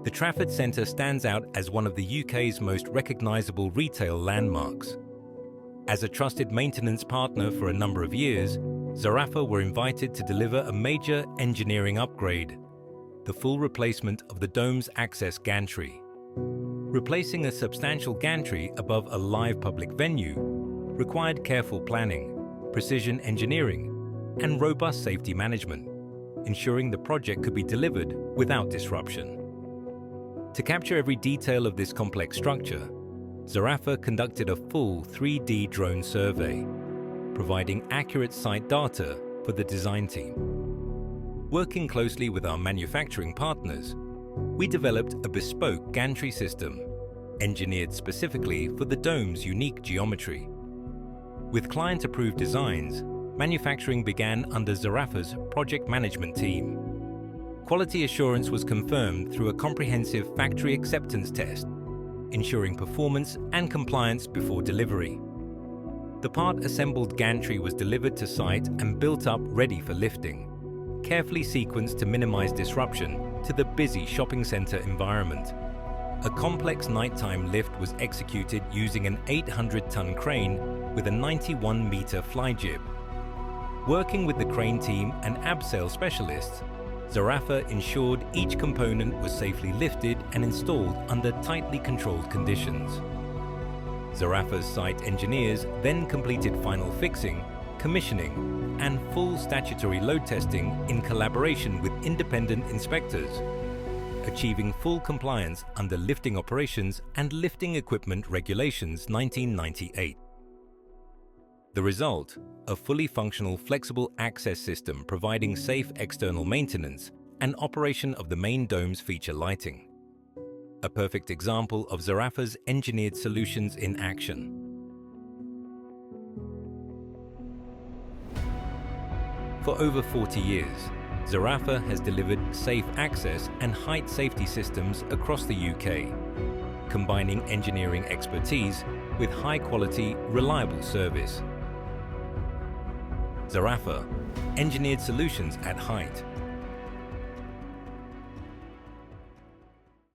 The Trafford Centre stands out as one of the UK's most recognisable retail landmarks. As a trusted maintenance partner for a number of years, Zarafa were invited to deliver a major engineering upgrade, the full replacement of the dome's access gantry. Replacing a substantial gantry above a live public venue required careful planning, precision engineering, and robust safety management, ensuring the project could be delivered without disruption. To capture every detail of this complex structure, Zarafa conducted a full 3D drone survey, providing accurate site data for the design team. Working closely with our manufacturing partners, we developed a bespoke gantry system, engineered specifically for the dome's unique geometry. With client-approved designs, manufacturing began under Zarafa's project management team. Quality assurance was confirmed through a comprehensive factory acceptance test, ensuring performance and compliance before delivery. The part-assembled gantry was delivered to site and built up ready for lifting, carefully sequenced to minimize disruption to the busy shopping center environment. A complex nighttime lift was executed using an 800-ton crane with a 91-meter fly jib. Working with the crane team and abseil specialists, Zarafa ensured each component was safely lifted and installed under tightly controlled conditions. Zarafa's site engineers then completed final fixing, commissioning, and full statutory load testing in collaboration with independent inspectors, achieving full compliance under Lifting Operations and Lifting Equipment Regulations 1998. The result, a fully functional flexible access system providing safe external maintenance and operation of the main dome's feature lighting. A perfect example of Zarafa's engineered solutions in action. For over 40 years, Zarafa has delivered safe access and height safety systems across the UK, combining engineering expertise with high-quality, reliable service. Zarafa, engineered solutions at height.